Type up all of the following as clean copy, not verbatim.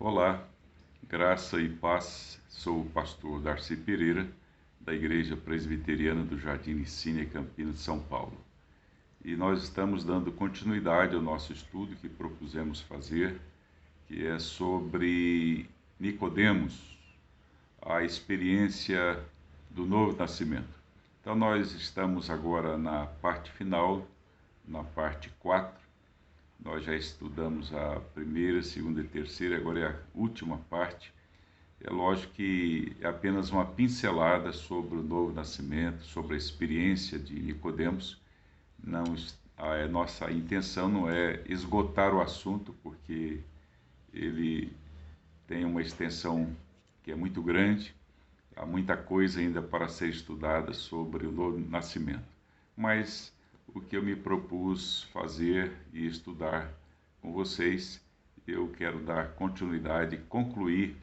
Olá, graça e paz. Sou o pastor Darcy Pereira, da Igreja Presbiteriana do Jardim Licínia, Campinas de São Paulo. E nós estamos dando continuidade ao nosso estudo que propusemos fazer, que é sobre Nicodemos, a experiência do novo nascimento. Então nós estamos agora na parte final, na parte 4. Nós já estudamos a primeira, segunda e terceira, agora é a última parte. É lógico que é apenas uma pincelada sobre o novo nascimento, sobre a experiência de Nicodemos. Não, a nossa intenção não é esgotar o assunto, porque ele tem uma extensão que é muito grande, há muita coisa ainda para ser estudada sobre o novo nascimento. Mas o que eu me propus fazer e estudar com vocês, eu quero dar continuidade, concluir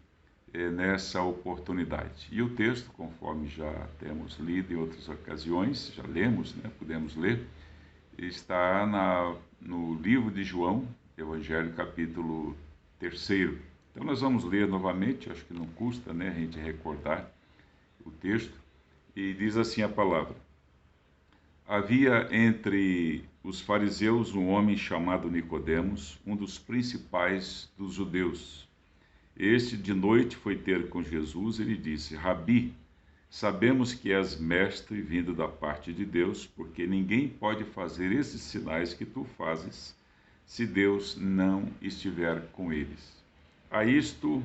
nessa oportunidade. E o texto, conforme já temos lido em outras ocasiões, já lemos, podemos ler, está no livro de João, Evangelho capítulo 3. Então nós vamos ler novamente, acho que não custa a gente recordar o texto, e diz assim a palavra: Havia entre os fariseus um homem chamado Nicodemos, um dos principais dos judeus. Este de noite foi ter com Jesus e lhe disse: Rabi, sabemos que és mestre vindo da parte de Deus, porque ninguém pode fazer esses sinais que tu fazes, se Deus não estiver com eles. A isto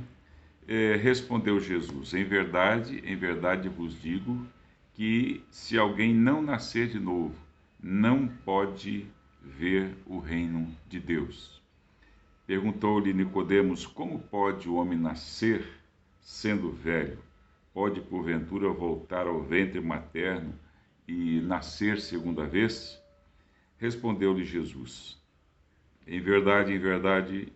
respondeu Jesus: em verdade vos digo, que se alguém não nascer de novo, não pode ver o reino de Deus. Perguntou-lhe Nicodemos: como pode o homem nascer sendo velho? Pode porventura voltar ao ventre materno e nascer segunda vez? Respondeu-lhe Jesus: em verdade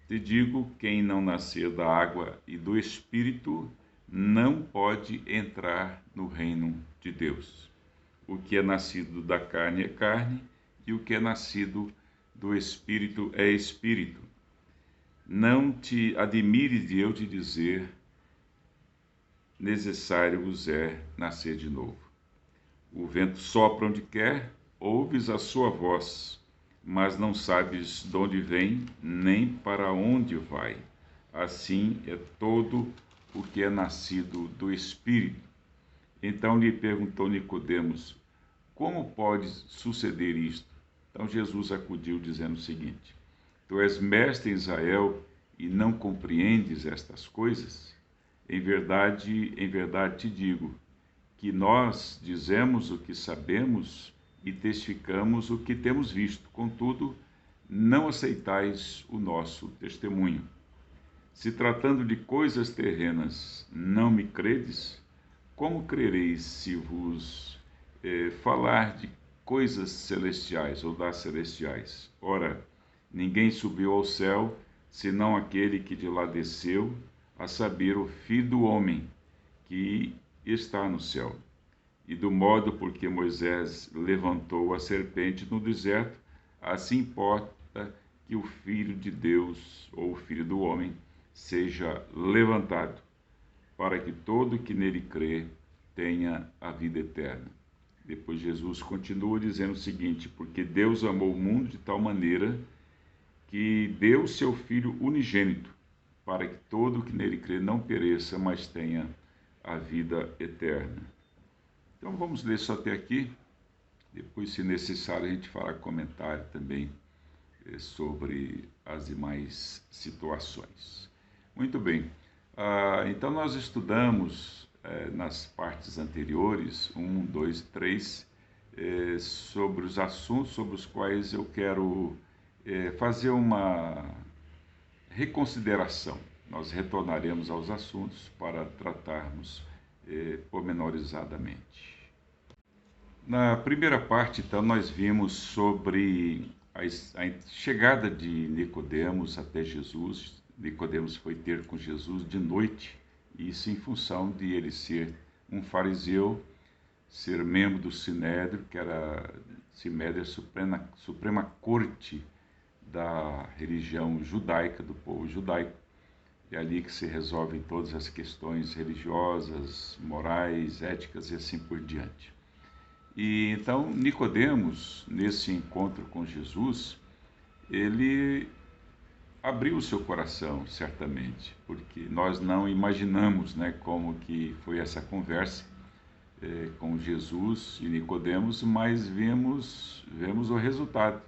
te digo, quem não nascer da água e do Espírito não pode entrar no reino de Deus. O que é nascido da carne é carne, e o que é nascido do Espírito é Espírito. Não te admires de eu te dizer, necessário vos é nascer de novo. O vento sopra onde quer, ouves a sua voz, mas não sabes de onde vem, nem para onde vai. Assim é todo o que é nascido do Espírito. Então lhe perguntou Nicodemos: como pode suceder isto? Então Jesus acudiu dizendo o seguinte: tu és mestre em Israel e não compreendes estas coisas? Em verdade te digo, que nós dizemos o que sabemos e testificamos o que temos visto. Contudo, não aceitais o nosso testemunho. Se tratando de coisas terrenas não me credes, como crereis se vos falar de coisas celestiais ou das celestiais? Ora, ninguém subiu ao céu, senão aquele que de lá desceu, a saber, o Filho do Homem, que está no céu. E do modo por que Moisés levantou a serpente no deserto, assim importa que o Filho de Deus, ou o Filho do Homem, seja levantado, para que todo que nele crê tenha a vida eterna. Depois Jesus continua dizendo o seguinte: porque Deus amou o mundo de tal maneira que deu seu Filho unigênito, para que todo que nele crê não pereça, mas tenha a vida eterna. Então vamos ler só até aqui. Depois, se necessário, a gente fará comentário também sobre as demais situações. Muito bem. Então nós estudamos nas partes anteriores, 1, 2 e 3, sobre os assuntos sobre os quais eu quero fazer uma reconsideração. Nós retornaremos aos assuntos para tratarmos pormenorizadamente. Na primeira parte, então, nós vimos sobre a chegada de Nicodemos até Jesus. Nicodemos foi ter com Jesus de noite, isso em função de ele ser um fariseu, ser membro do Sinédrio, que era Sinédrio, a suprema corte da religião judaica, do povo judaico. É ali que se resolvem todas as questões religiosas, morais, éticas e assim por diante. E então Nicodemos, nesse encontro com Jesus, ele abriu o seu coração, certamente, porque nós não imaginamos, né, como que foi essa conversa com Jesus e Nicodemos, mas vemos o resultado,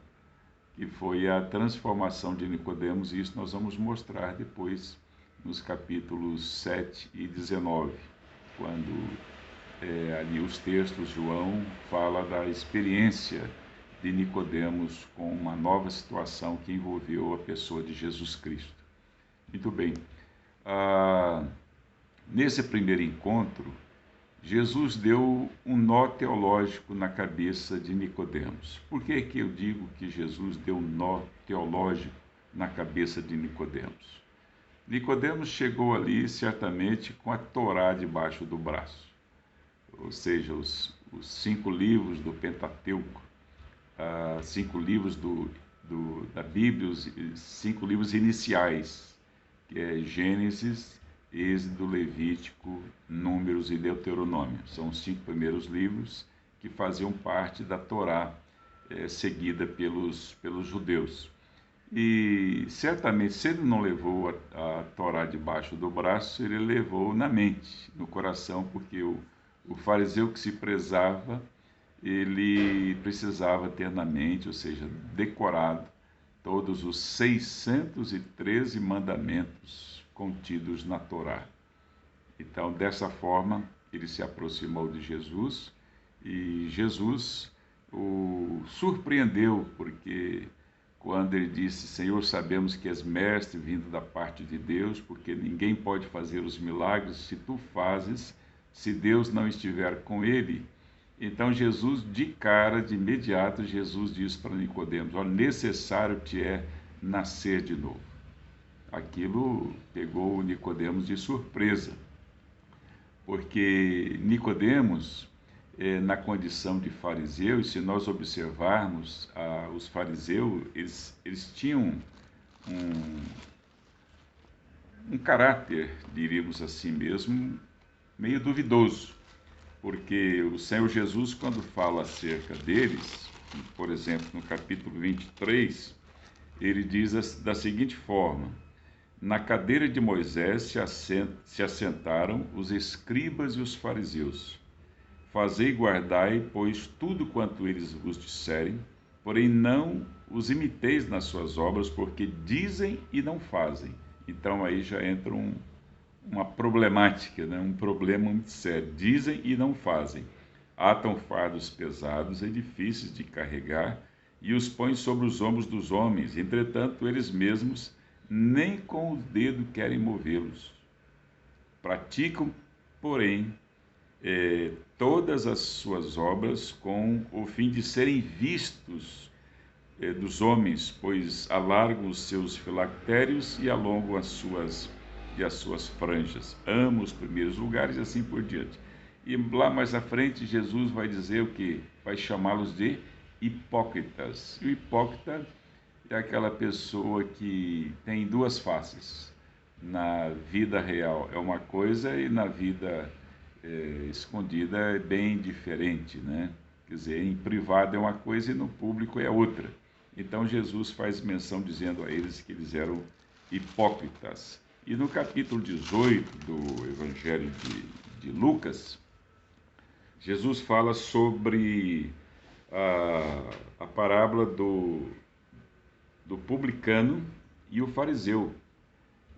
que foi a transformação de Nicodemos, e isso nós vamos mostrar depois nos capítulos 7 e 19, quando ali os textos, João fala da experiência de Nicodemos com uma nova situação que envolveu a pessoa de Jesus Cristo. Muito bem. Nesse primeiro encontro, Jesus deu um nó teológico na cabeça de Nicodemos. Por que que eu digo que Jesus deu um nó teológico na cabeça de Nicodemos? Nicodemos chegou ali certamente com a Torá debaixo do braço, ou seja, os 5 livros do Pentateuco, 5 livros da Bíblia, os 5 livros iniciais, que é Gênesis, Êxodo, Levítico, Números e Deuteronômio. São os 5 primeiros livros que faziam parte da Torá seguida pelos judeus. E certamente, se ele não levou a Torá debaixo do braço, ele levou na mente, no coração, porque o fariseu que se prezava, ele precisava ter na mente, ou seja, decorado, todos os 613 mandamentos contidos na Torá. Então, dessa forma, ele se aproximou de Jesus e Jesus o surpreendeu, porque quando ele disse: Senhor, sabemos que és mestre vindo da parte de Deus, porque ninguém pode fazer os milagres se tu fazes, se Deus não estiver com ele. Então Jesus, de cara, de imediato, Jesus diz para Nicodemos: olha, necessário te é nascer de novo. Aquilo pegou o Nicodemos de surpresa, porque Nicodemos, na condição de fariseu, e se nós observarmos, os fariseus, eles tinham um caráter, diríamos assim mesmo, meio duvidoso, porque o Senhor Jesus, quando fala acerca deles, por exemplo, no capítulo 23, ele diz da seguinte forma: na cadeira de Moisés se assentaram os escribas e os fariseus. Fazei e guardai, pois, tudo quanto eles vos disserem, porém não os imiteis nas suas obras, porque dizem e não fazem. Então aí já entra uma problemática, né? Um problema muito sério. Dizem e não fazem. Atam fardos pesados e difíceis de carregar e os põem sobre os ombros dos homens. Entretanto, eles mesmos nem com o dedo querem movê-los. Praticam, porém, todas as suas obras com o fim de serem vistos dos homens, pois alargam os seus filactérios e alongam as suas franjas, amam os primeiros lugares e assim por diante. E lá mais à frente Jesus vai dizer o que? Vai chamá-los de hipócritas. E o hipócrita é aquela pessoa que tem 2 faces. Na vida real é uma coisa e na vida escondida é bem diferente, né? Quer dizer, em privado é uma coisa e no público é outra. Então Jesus faz menção dizendo a eles que eles eram hipócritas. E no capítulo 18 do Evangelho de Lucas, Jesus fala sobre a parábola do publicano e o fariseu.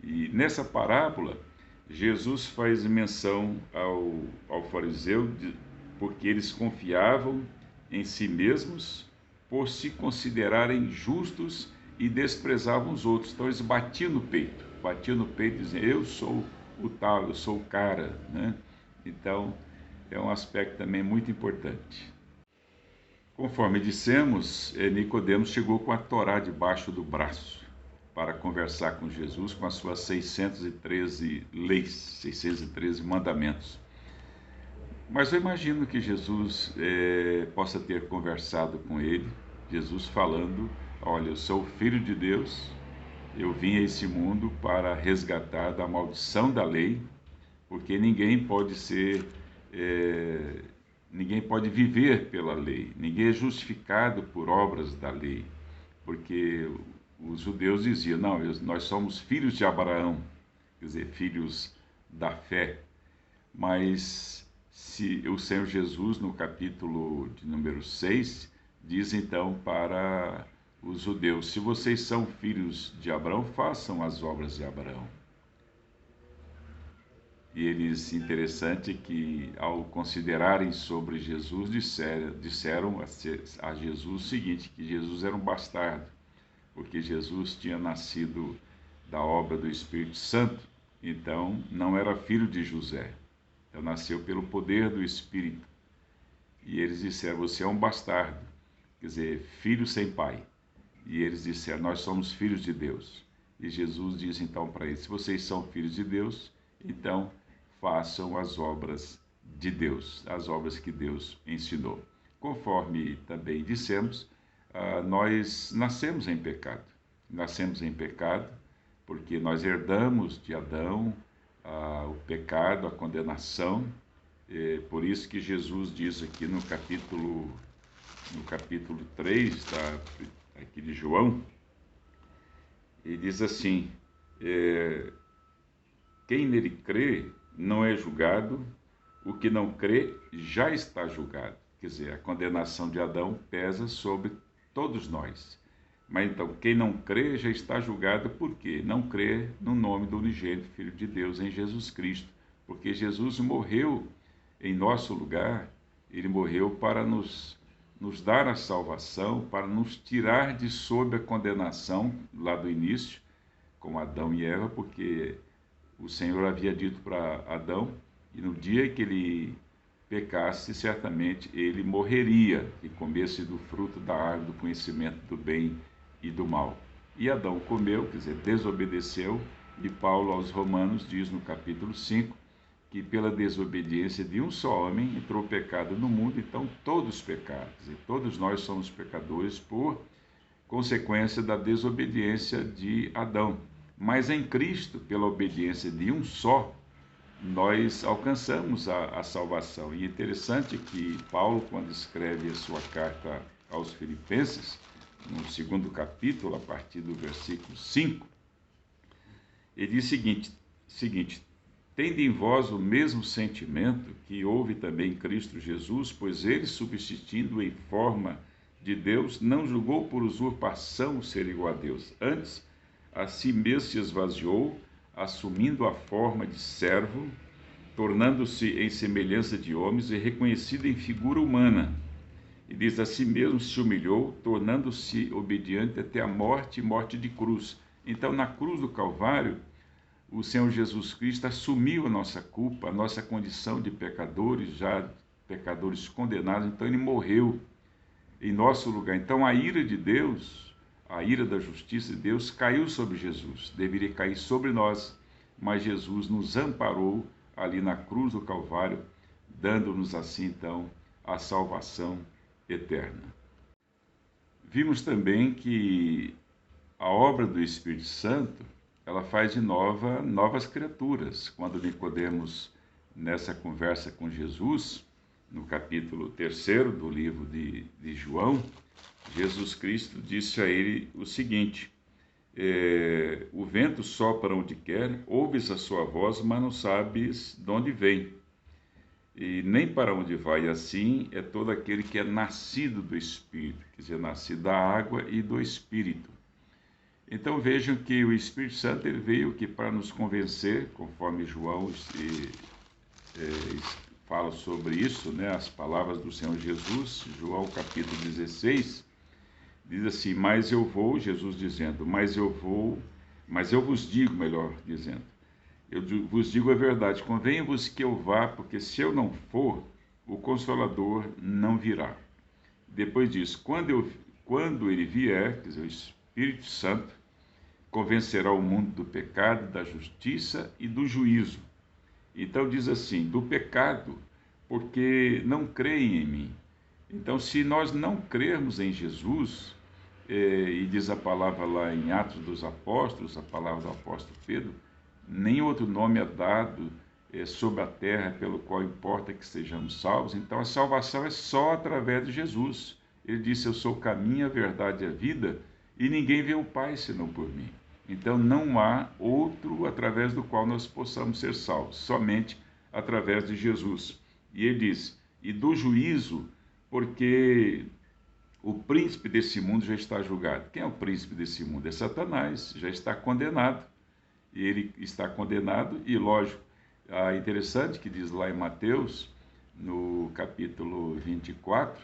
E nessa parábola, Jesus faz menção ao fariseu, porque eles confiavam em si mesmos por se considerarem justos e desprezavam os outros. Então eles batiam no peito dizendo: eu sou o tal, eu sou o cara, né? Então é um aspecto também muito importante. Conforme dissemos, Nicodemos chegou com a Torá debaixo do braço para conversar com Jesus com as suas 613 leis, 613 mandamentos. Mas eu imagino que Jesus possa ter conversado com ele, Jesus falando: olha, eu sou o Filho de Deus, Eu vim a esse mundo para resgatar da maldição da lei, porque ninguém pode viver pela lei, ninguém é justificado por obras da lei, porque os judeus diziam, não, nós somos filhos de Abraão, quer dizer, filhos da fé, mas se o Senhor Jesus, no capítulo de número 6, diz então para os judeus, se vocês são filhos de Abraão, façam as obras de Abraão. E eles, interessante que ao considerarem sobre Jesus, disseram a Jesus o seguinte, que Jesus era um bastardo, porque Jesus tinha nascido da obra do Espírito Santo, então não era filho de José, então nasceu pelo poder do Espírito. E eles disseram, você é um bastardo, quer dizer, filho sem pai. E eles disseram, nós somos filhos de Deus. E Jesus disse então para eles, se vocês são filhos de Deus, então façam as obras de Deus, as obras que Deus ensinou. Conforme também dissemos, nós nascemos em pecado. Nascemos em pecado porque nós herdamos de Adão o pecado, a condenação. Por isso que Jesus diz aqui no capítulo 3 aqui de João, ele diz assim, quem nele crê não é julgado, o que não crê já está julgado. Quer dizer, a condenação de Adão pesa sobre todos nós. Mas então, quem não crê já está julgado, por quê? Não crê no nome do unigênito Filho de Deus, em Jesus Cristo. Porque Jesus morreu em nosso lugar, ele morreu para nos dar a salvação, para nos tirar de sob a condenação lá do início, com Adão e Eva, porque o Senhor havia dito para Adão, e no dia que ele pecasse, certamente ele morreria e comesse do fruto da árvore do conhecimento do bem e do mal. E Adão comeu, quer dizer, desobedeceu, e Paulo aos Romanos diz no capítulo 5, que pela desobediência de um só homem entrou o pecado no mundo, então todos pecaram, e todos nós somos pecadores por consequência da desobediência de Adão. Mas em Cristo, pela obediência de um só, nós alcançamos a salvação. E é interessante que Paulo, quando escreve a sua carta aos Filipenses, no 2º capítulo, a partir do versículo 5, ele diz o seguinte, tende em vós o mesmo sentimento que houve também em Cristo Jesus, pois ele, subsistindo em forma de Deus, não julgou por usurpação ser igual a Deus. Antes, a si mesmo se esvaziou, assumindo a forma de servo, tornando-se em semelhança de homens e reconhecido em figura humana. E diz, a si mesmo se humilhou, tornando-se obediente até a morte e morte de cruz. Então, na cruz do Calvário, o Senhor Jesus Cristo assumiu a nossa culpa, a nossa condição de pecadores, já pecadores condenados. Então, ele morreu em nosso lugar. Então, a ira de Deus, a ira da justiça de Deus caiu sobre Jesus. Deveria cair sobre nós, mas Jesus nos amparou ali na cruz do Calvário, dando-nos assim, então, a salvação eterna. Vimos também que a obra do Espírito Santo, ela faz de novas criaturas. Quando Nicodemos, nessa conversa com Jesus, no capítulo 3 do livro de João, Jesus Cristo disse a ele o seguinte, o vento sopra onde quer, ouves a sua voz, mas não sabes de onde vem, e nem para onde vai. Assim é todo aquele que é nascido do Espírito, quer dizer, nascido da água e do Espírito. Então vejam que o Espírito Santo ele veio aqui para nos convencer, conforme João fala sobre isso, né? As palavras do Senhor Jesus, João capítulo 16, diz assim, mas eu vou, Jesus dizendo, mas eu vos digo, melhor dizendo, eu vos digo a verdade, convém-vos que eu vá, porque se eu não for, o Consolador não virá. Depois diz, quando ele vier, quer dizer, o Espírito Santo, convencerá o mundo do pecado, da justiça e do juízo. Então diz assim, do pecado, porque não creem em mim. Então, se nós não crermos em Jesus, e diz a palavra lá em Atos dos Apóstolos, a palavra do apóstolo Pedro, nem outro nome é dado sobre a terra pelo qual importa que sejamos salvos. Então a salvação é só através de Jesus. Ele disse: eu sou o caminho, a verdade e a vida, e ninguém vê o Pai senão por mim. Então não há outro através do qual nós possamos ser salvos, somente através de Jesus. E ele diz: e do juízo, porque o príncipe desse mundo já está julgado. Quem é o príncipe desse mundo? É Satanás, já está condenado. E ele está condenado, e lógico, é interessante que diz lá em Mateus, no capítulo 24,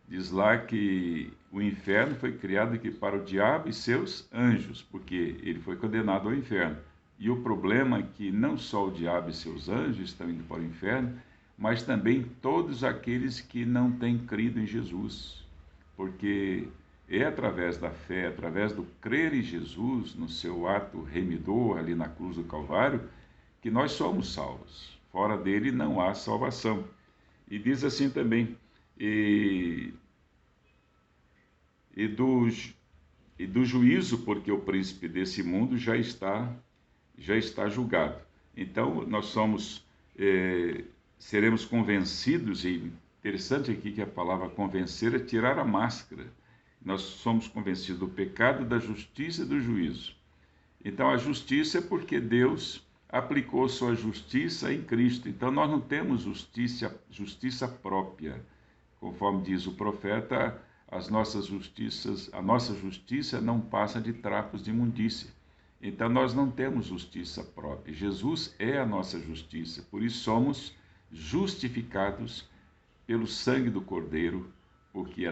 diz lá que o inferno foi criado aqui para o diabo e seus anjos, porque ele foi condenado ao inferno. E o problema é que não só o diabo e seus anjos estão indo para o inferno, mas também todos aqueles que não têm crido em Jesus, porque é através da fé, através do crer em Jesus, no seu ato remidor ali na cruz do Calvário, que nós somos salvos. Fora dele não há salvação. E diz assim também, e do juízo, porque o príncipe desse mundo já está julgado. Então, seremos convencidos, e interessante aqui que a palavra convencer é tirar a máscara. Nós somos convencidos do pecado, da justiça e do juízo. Então, a justiça é porque Deus aplicou sua justiça em Cristo. Então, nós não temos justiça própria. Conforme diz o profeta, a nossa justiça não passa de trapos de imundícia. Então, nós não temos justiça própria. Jesus é a nossa justiça. Por isso, somos justificados pelo sangue do Cordeiro, porque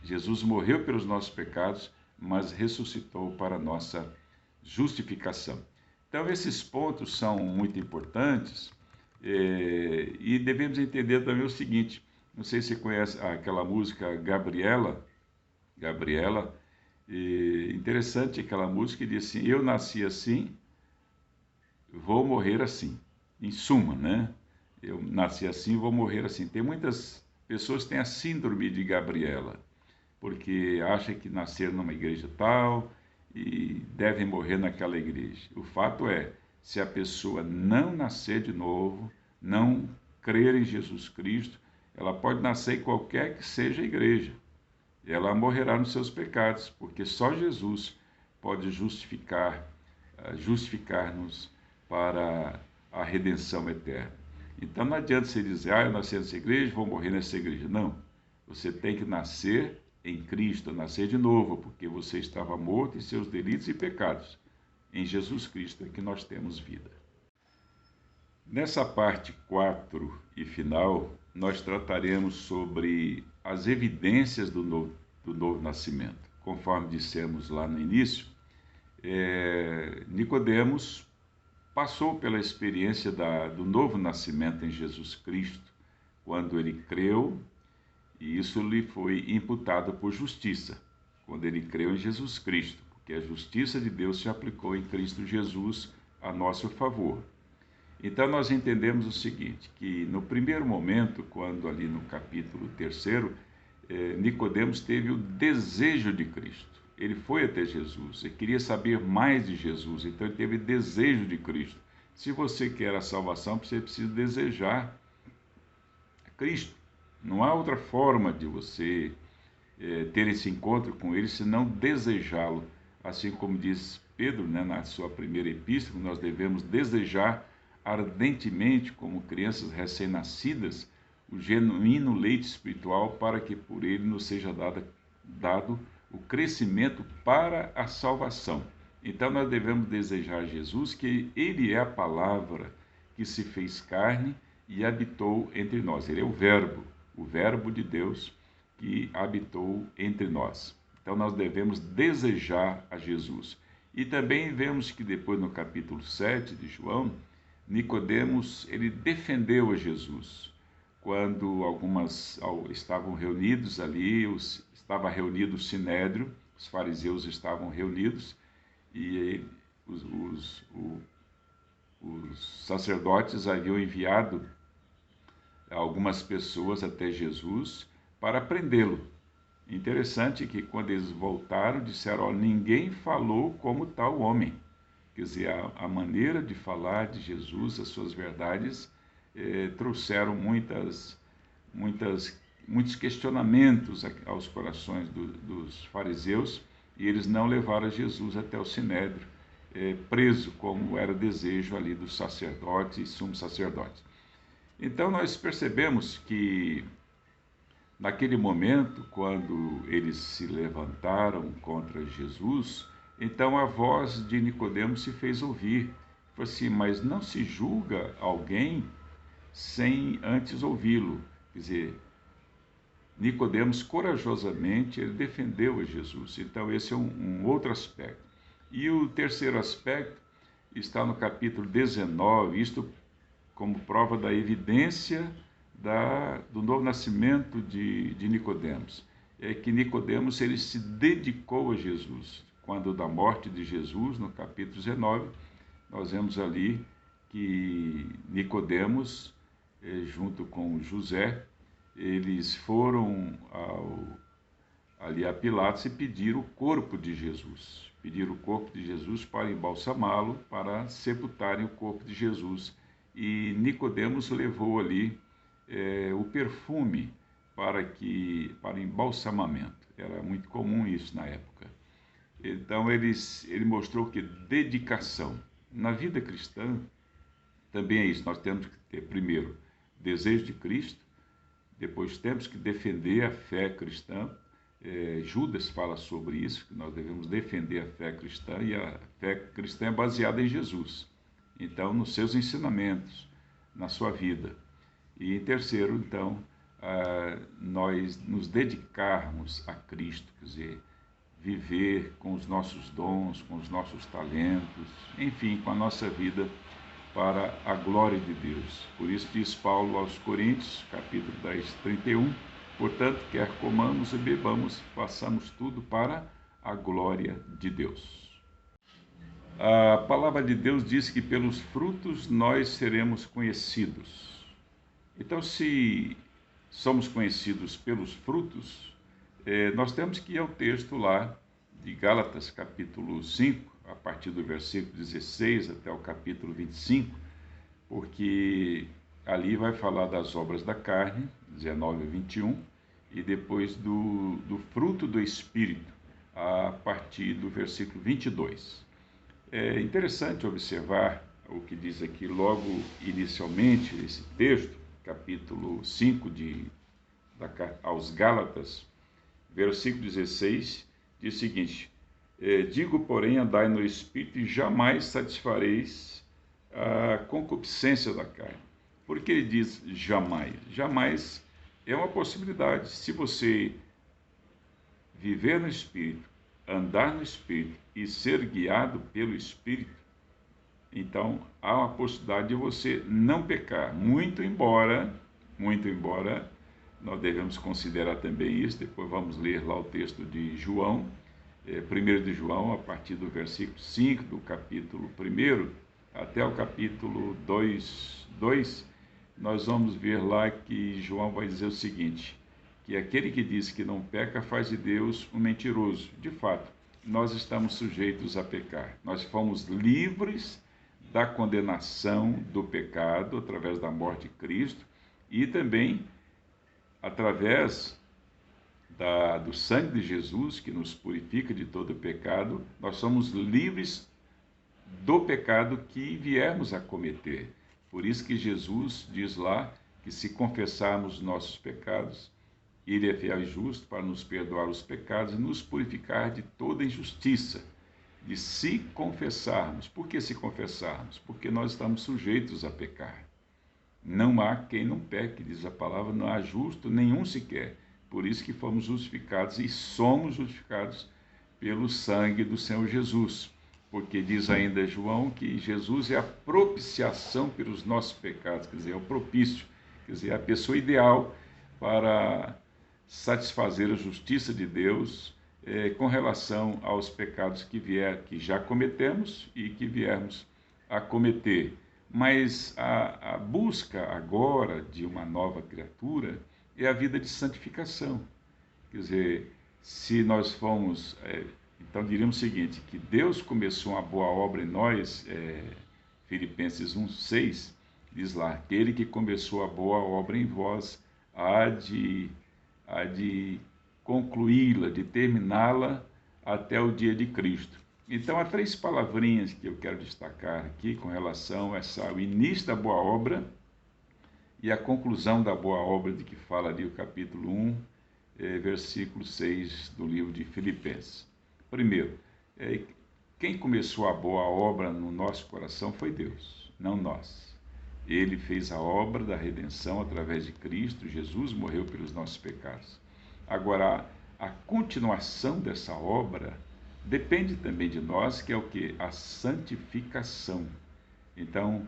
Jesus morreu pelos nossos pecados, mas ressuscitou para a nossa justificação. Então, esses pontos são muito importantes, e devemos entender também o seguinte: não sei se você conhece aquela música Gabriela, interessante aquela música, que diz assim: eu nasci assim, vou morrer assim. Em suma, né? Eu nasci assim, vou morrer assim. Tem muitas pessoas que têm a síndrome de Gabriela, porque acham que nasceram numa igreja tal e devem morrer naquela igreja. O fato é, se a pessoa não nascer de novo, não crer em Jesus Cristo, ela pode nascer em qualquer que seja a igreja. Ela morrerá nos seus pecados, porque só Jesus pode justificar-nos para a redenção eterna. Então não adianta você dizer: eu nasci nessa igreja, vou morrer nessa igreja. Não. Você tem que nascer em Cristo, nascer de novo, porque você estava morto em seus delitos e pecados. Em Jesus Cristo é que nós temos vida. Nessa parte 4 e final, nós trataremos sobre as evidências do novo nascimento. Conforme dissemos lá no início, Nicodemos passou pela experiência do novo nascimento em Jesus Cristo, quando ele creu, e isso lhe foi imputado por justiça, quando ele creu em Jesus Cristo, porque a justiça de Deus se aplicou em Cristo Jesus a nosso favor. Então nós entendemos o seguinte, que no primeiro momento, quando ali no capítulo 3, Nicodemos teve o desejo de Cristo. Ele foi até Jesus, ele queria saber mais de Jesus, então ele teve desejo de Cristo. Se você quer a salvação, você precisa desejar Cristo. Não há outra forma de você ter esse encontro com ele, senão desejá-lo. Assim como diz Pedro, né, na sua primeira epístola, nós devemos desejar ardentemente, como crianças recém-nascidas, o genuíno leite espiritual, para que por ele nos seja dado o crescimento para a salvação. Então nós devemos desejar Jesus, que ele é a palavra que se fez carne e habitou entre nós. Ele é o verbo de Deus que habitou entre nós. Então nós devemos desejar a Jesus. E também vemos que depois no capítulo 7 de João, Nicodemos, ele defendeu a Jesus. Quando estavam reunidos ali, estava reunido o Sinédrio, os fariseus estavam reunidos, e os sacerdotes haviam enviado algumas pessoas até Jesus para prendê-lo. Interessante que quando eles voltaram, disseram, ninguém falou como tal homem. Quer dizer, a maneira de falar de Jesus, as suas verdades, trouxeram muitos questionamentos aos corações dos fariseus, e eles não levaram Jesus até o Sinédrio, preso, como era desejo ali dos sacerdotes e sumos sacerdotes. Então nós percebemos que naquele momento, quando eles se levantaram contra Jesus, então a voz de Nicodemos se fez ouvir. Falou assim, mas não se julga alguém sem antes ouvi-lo. Quer dizer, Nicodemos corajosamente ele defendeu a Jesus. Então esse é um outro aspecto. E o terceiro aspecto está no capítulo 19, isto como prova da evidência do novo nascimento de Nicodemos. É que Nicodemos ele se dedicou a Jesus. Quando da morte de Jesus, no capítulo 19, nós vemos ali que Nicodemos, junto com José, eles foram ali a Pilatos e pediram o corpo de Jesus. Pediram o corpo de Jesus para embalsamá-lo, para sepultarem o corpo de Jesus. E Nicodemos levou ali o perfume para embalsamamento. Era muito comum isso na época. Então ele mostrou que dedicação. Na vida cristã também é isso. Nós temos que ter, primeiro, desejo de Cristo, depois temos que defender a fé cristã. Judas fala sobre isso, que nós devemos defender a fé cristã, e a fé cristã é baseada em Jesus. Então, nos seus ensinamentos, na sua vida. E em terceiro, então, nós nos dedicarmos a Cristo, quer dizer, viver com os nossos dons, com os nossos talentos, enfim, com a nossa vida para a glória de Deus. Por isso diz Paulo aos Coríntios, capítulo 10, 31, portanto, quer comamos e bebamos, façamos tudo para a glória de Deus. A palavra de Deus diz que pelos frutos nós seremos conhecidos. Então, se somos conhecidos pelos frutos, nós temos que ir ao texto lá de Gálatas, capítulo 5, a partir do versículo 16 até o capítulo 25, porque ali vai falar das obras da carne, 19 a 21, e depois do fruto do Espírito, a partir do versículo 22. É interessante observar o que diz aqui logo inicialmente esse texto, capítulo 5 aos Gálatas, versículo 16, diz o seguinte, digo, porém, andai no Espírito e jamais satisfareis a concupiscência da carne. Por que ele diz jamais? Jamais é uma possibilidade. Se você viver no Espírito, andar no Espírito e ser guiado pelo Espírito, então há uma possibilidade de você não pecar. Muito embora, nós devemos considerar também isso. Depois vamos ler lá o texto de João, 1 de João, a partir do versículo 5 do capítulo 1 até o capítulo 2, nós vamos ver lá que João vai dizer o seguinte, que aquele que diz que não peca faz de Deus um mentiroso. De fato, nós estamos sujeitos a pecar. Nós fomos livres da condenação do pecado através da morte de Cristo e também através do sangue de Jesus, que nos purifica de todo o pecado. Nós somos livres do pecado que viermos a cometer. Por isso que Jesus diz lá que se confessarmos nossos pecados, Ele é fiel e justo para nos perdoar os pecados e nos purificar de toda injustiça. De se confessarmos. Por que se confessarmos? Porque nós estamos sujeitos a pecar. Não há quem não peque, diz a palavra, não há justo nenhum sequer. Por isso que fomos justificados e somos justificados pelo sangue do Senhor Jesus. Porque diz ainda João que Jesus é a propiciação pelos nossos pecados, quer dizer, é o propício, quer dizer, é a pessoa ideal para satisfazer a justiça de Deus com relação aos pecados que já cometemos e que viermos a cometer. Mas a busca agora de uma nova criatura é a vida de santificação. Quer dizer, se nós fomos, então diríamos o seguinte, que Deus começou uma boa obra em nós, Filipenses 1:6, diz lá, aquele que começou a boa obra em vós há de concluí-la, de terminá-la até o dia de Cristo. Então, há 3 palavrinhas que eu quero destacar aqui com relação ao início da boa obra e a conclusão da boa obra de que fala ali o capítulo 1, versículo 6 do livro de Filipenses. Primeiro, quem começou a boa obra no nosso coração foi Deus, não nós. Ele fez a obra da redenção através de Cristo, Jesus morreu pelos nossos pecados. Agora, a continuação dessa obra depende também de nós, que é o quê? A santificação. Então,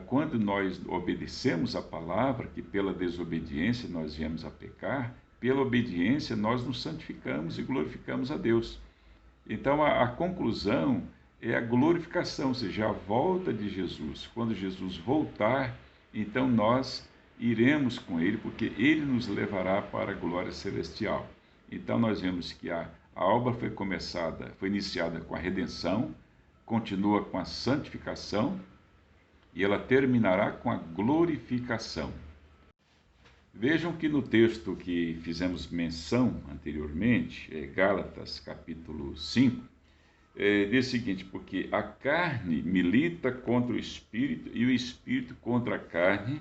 quando nós obedecemos a palavra, que pela desobediência nós viemos a pecar, pela obediência nós nos santificamos e glorificamos a Deus. Então, a conclusão é a glorificação, ou seja, a volta de Jesus. Quando Jesus voltar, então nós iremos com Ele, porque Ele nos levará para a glória celestial. Então, nós vemos que a obra foi iniciada com a redenção, continua com a santificação e ela terminará com a glorificação. Vejam que no texto que fizemos menção anteriormente, Gálatas capítulo 5, diz o seguinte, porque a carne milita contra o espírito e o espírito contra a carne,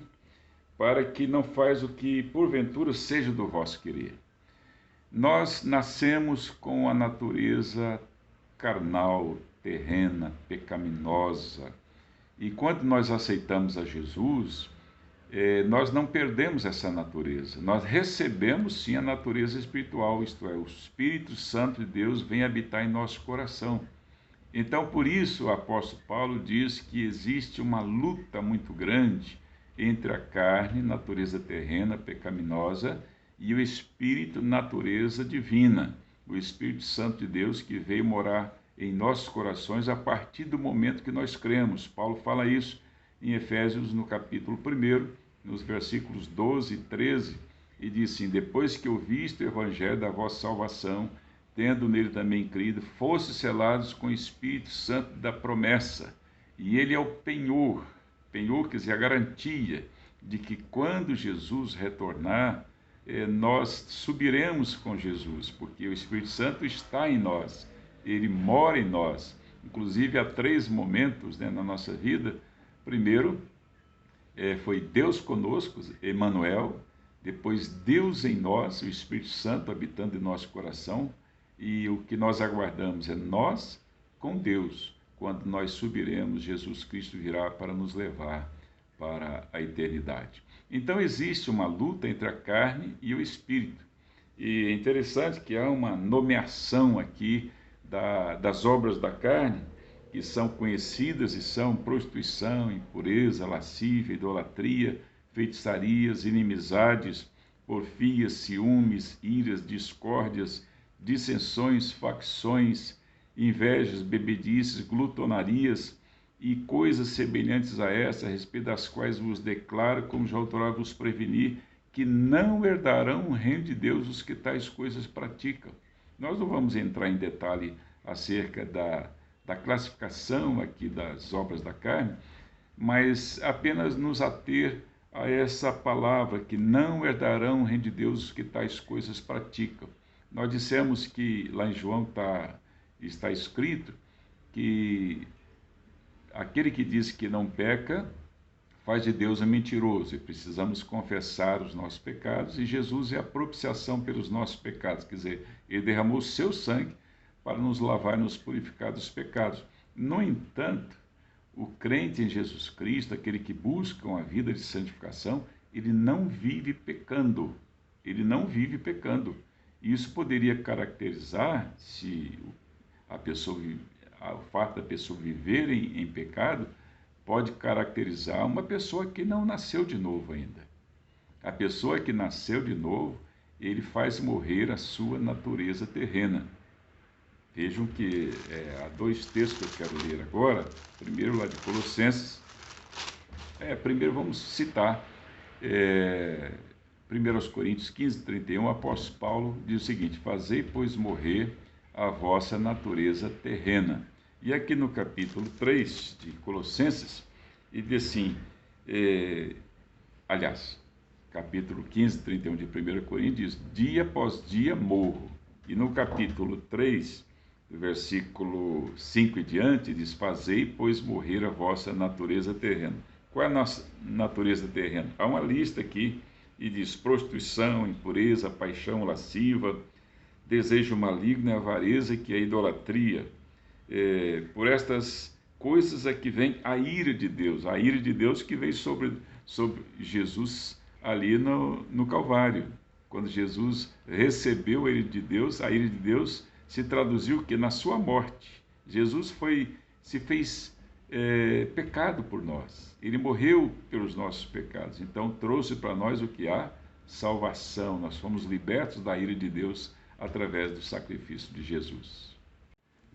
para que não faz o que porventura seja do vosso querer. Nós nascemos com a natureza carnal, terrena, pecaminosa, e quando nós aceitamos a Jesus, nós não perdemos essa natureza. Nós recebemos sim a natureza espiritual, isto é, o Espírito Santo de Deus vem habitar em nosso coração. Então, por isso, o apóstolo Paulo diz que existe uma luta muito grande entre a carne, natureza terrena, pecaminosa, e o Espírito, natureza divina, o Espírito Santo de Deus que veio morar em nossos corações a partir do momento que nós cremos. Paulo fala isso em Efésios, no capítulo 1, nos versículos 12 e 13, e diz assim, depois que ouviste o evangelho da vossa salvação, tendo nele também crido, foste selados com o Espírito Santo da promessa, e ele é o penhor, quer dizer, a garantia de que quando Jesus retornar, nós subiremos com Jesus, porque o Espírito Santo está em nós, ele mora em nós. Inclusive, há 3 momentos, na nossa vida. Primeiro, foi Deus conosco, Emmanuel, depois Deus em nós, o Espírito Santo habitando em nosso coração, e o que nós aguardamos é nós com Deus. Quando nós subiremos, Jesus Cristo virá para nos levar para a eternidade. Então existe uma luta entre a carne e o Espírito. E é interessante que há uma nomeação aqui das obras da carne, que são conhecidas e são prostituição, impureza, lascívia, idolatria, feitiçarias, inimizades, porfias, ciúmes, iras, discórdias, dissensões, facções, invejas, bebedices, glutonarias e coisas semelhantes a essa, a respeito das quais vos declaro, como já outrora vos preveni, que não herdarão o reino de Deus os que tais coisas praticam. Nós não vamos entrar em detalhe acerca da classificação aqui das obras da carne, mas apenas nos ater a essa palavra, que não herdarão o reino de Deus os que tais coisas praticam. Nós dissemos que lá em João está escrito que aquele que diz que não peca faz de Deus um mentiroso, e precisamos confessar os nossos pecados, e Jesus é a propiciação pelos nossos pecados, quer dizer, ele derramou o seu sangue para nos lavar e nos purificar dos pecados. No entanto, o crente em Jesus Cristo, aquele que busca uma vida de santificação, ele não vive pecando, Isso poderia caracterizar, se o fato da pessoa viver em pecado, pode caracterizar uma pessoa que não nasceu de novo ainda. A pessoa que nasceu de novo, ele faz morrer a sua natureza terrena. Vejam que há 2 textos que eu quero ler agora. Primeiro, lá de Colossenses. Primeiro vamos citar 1 Coríntios 15, 31, o apóstolo Paulo diz o seguinte: fazei, pois, morrer a vossa natureza terrena. E aqui no capítulo 3 de Colossenses, ele diz assim, capítulo 15, 31 de 1 Coríntios diz: dia após dia morro. E no capítulo 3, versículo 5 e diante, diz: fazei, pois, morrer a vossa natureza terrena. Qual é a nossa natureza terrena? Há uma lista aqui, e diz: prostituição, impureza, paixão lasciva, desejo maligno e avareza, que é a idolatria. Por estas coisas é que vem a ira de Deus que veio sobre Jesus ali no Calvário. Quando Jesus recebeu a ira de Deus se traduziu que na sua morte. Jesus se fez pecado por nós. Ele morreu pelos nossos pecados. Então trouxe para nós o que há? Salvação. Nós fomos libertos da ira de Deus através do sacrifício de Jesus.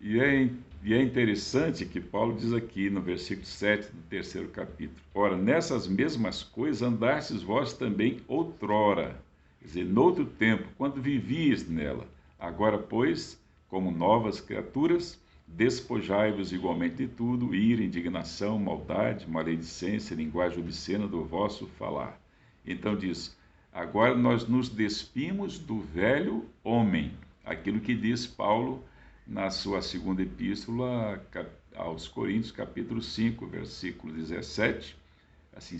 E é interessante que Paulo diz aqui no versículo 7 do 3º capítulo: ora, nessas mesmas coisas andastes vós também outrora, quer dizer, noutro tempo, quando vivias nela. Agora, pois, como novas criaturas, despojai-vos igualmente de tudo: ira, indignação, maldade, maledicência, linguagem obscena do vosso falar. Então diz: agora nós nos despimos do velho homem, aquilo que diz Paulo na sua segunda epístola aos Coríntios, capítulo 5, versículo 17, assim,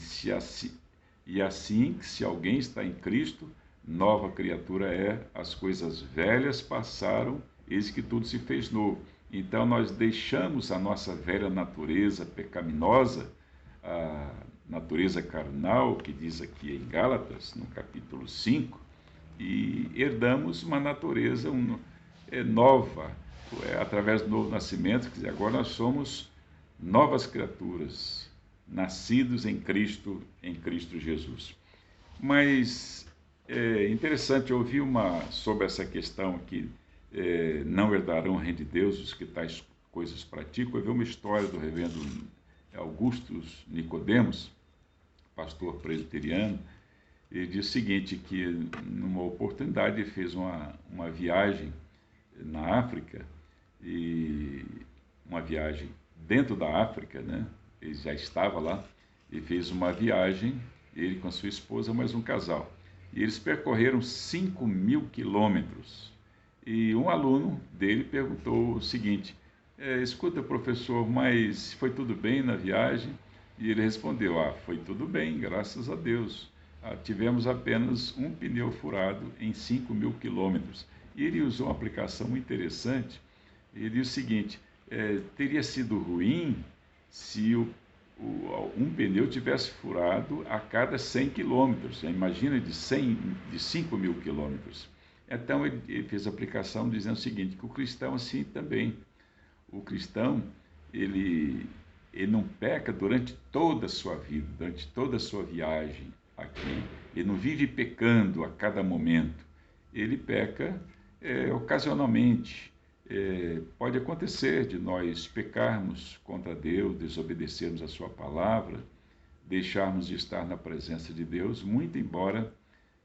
se alguém está em Cristo, nova criatura é, as coisas velhas passaram, eis que tudo se fez novo. Então nós deixamos a nossa velha natureza pecaminosa, a natureza carnal, que diz aqui em Gálatas, no capítulo 5, e herdamos uma natureza nova, através do novo nascimento. Quer dizer, agora nós somos novas criaturas, nascidos em Cristo Jesus. Mas é interessante ouvir sobre essa questão aqui, não herdarão o reino de Deus os que tais coisas praticam. Eu vi uma história do reverendo Augustus Nicodemos, pastor presbiteriano. Ele diz o seguinte, que numa oportunidade ele fez uma viagem na África, e uma viagem dentro da África, né? Ele já estava lá, e fez uma viagem, ele com a sua esposa, mais um casal, e eles percorreram 5.000 quilômetros, e um aluno dele perguntou o seguinte: escuta, professor, mas foi tudo bem na viagem? E ele respondeu: foi tudo bem, graças a Deus, tivemos apenas um pneu furado em 5.000 quilômetros. E ele usou uma aplicação muito interessante. Ele diz o seguinte: teria sido ruim se um pneu tivesse furado a cada 100 quilômetros. Imagina de 5.000 quilômetros. Então ele fez a aplicação dizendo o seguinte, que o cristão assim também. O cristão, ele não peca durante toda a sua vida, durante toda a sua viagem aqui. Ele não vive pecando a cada momento. Ele peca ocasionalmente. Pode acontecer de nós pecarmos contra Deus, desobedecermos a sua palavra, deixarmos de estar na presença de Deus, muito embora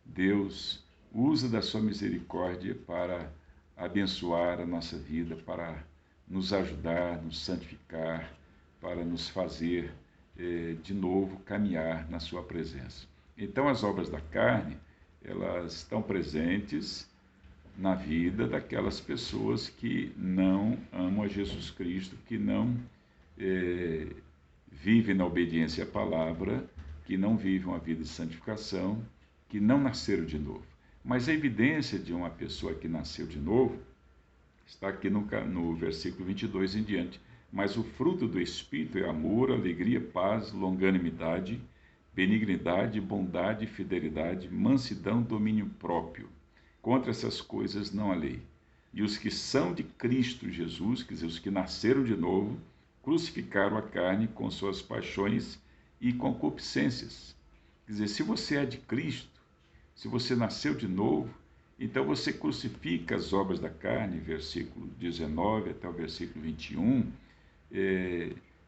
Deus use da sua misericórdia para abençoar a nossa vida, para nos ajudar, nos santificar, para nos fazer de novo caminhar na sua presença. Então as obras da carne, elas estão presentes na vida daquelas pessoas que não amam a Jesus Cristo, que não vivem na obediência à palavra, que não vivem uma vida de santificação, que não nasceram de novo. Mas a evidência de uma pessoa que nasceu de novo está aqui no versículo 22 em diante. Mas o fruto do Espírito é amor, alegria, paz, longanimidade, benignidade, bondade, fidelidade, mansidão, domínio próprio. Contra essas coisas não há lei. E os que são de Cristo Jesus, quer dizer, os que nasceram de novo, crucificaram a carne com suas paixões e concupiscências. Quer dizer, se você é de Cristo, se você nasceu de novo, então você crucifica as obras da carne, versículo 19 até o versículo 21,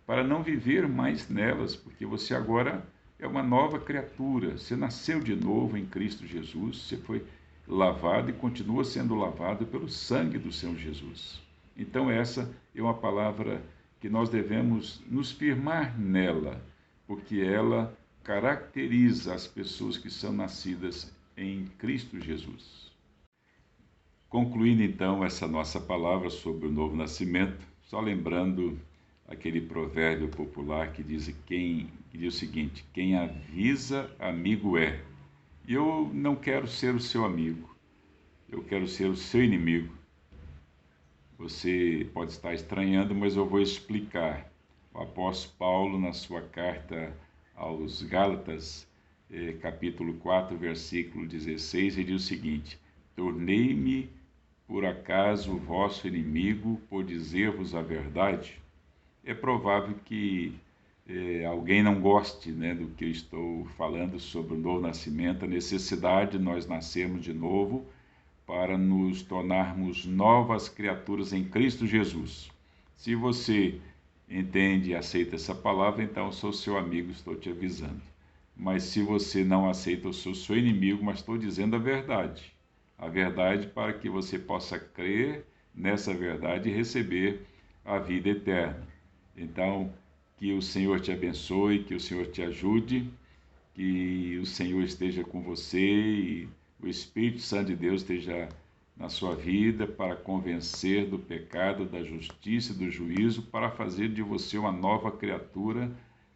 para não viver mais nelas, porque você agora é uma nova criatura. Você nasceu de novo em Cristo Jesus, você foi lavado e continua sendo lavado pelo sangue do Senhor Jesus. Então essa é uma palavra que nós devemos nos firmar nela, porque ela caracteriza as pessoas que são nascidas em Cristo Jesus. Concluindo então essa nossa palavra sobre o novo nascimento, só lembrando aquele provérbio popular que diz o seguinte: quem avisa, amigo é. E eu não quero ser o seu amigo, eu quero ser o seu inimigo. Você pode estar estranhando, mas eu vou explicar. O apóstolo Paulo, na sua carta aos Gálatas, capítulo 4, versículo 16, ele diz o seguinte: tornei-me por acaso o vosso inimigo por dizer-vos a verdade? É provável que alguém não goste, né, do que eu estou falando sobre o novo nascimento, a necessidade de nós nascermos de novo para nos tornarmos novas criaturas em Cristo Jesus. Se você entende e aceita essa palavra, então eu sou seu amigo, estou te avisando. Mas se você não aceita, eu sou seu inimigo, mas estou dizendo a verdade. A verdade para que você possa crer nessa verdade e receber a vida eterna. Então, que o Senhor te abençoe, que o Senhor te ajude, que o Senhor esteja com você e o Espírito Santo de Deus esteja na sua vida para convencer do pecado, da justiça e do juízo, para fazer de você uma nova criatura,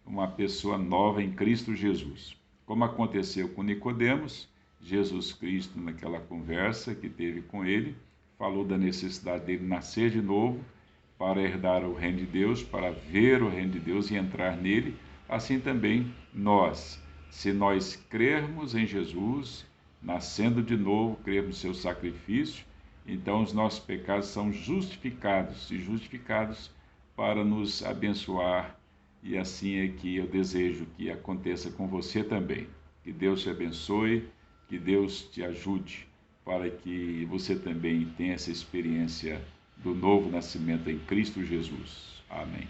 uma pessoa nova em Cristo Jesus. Como aconteceu com Nicodemos, Jesus Cristo, naquela conversa que teve com ele, falou da necessidade dele nascer de novo para herdar o reino de Deus, para ver o reino de Deus e entrar nele. Assim também nós, se nós crermos em Jesus, nascendo de novo, crermos no seu sacrifício, então os nossos pecados são justificados para nos abençoar, e assim é que eu desejo que aconteça com você também. Que Deus te abençoe, que Deus te ajude para que você também tenha essa experiência do novo nascimento em Cristo Jesus. Amém.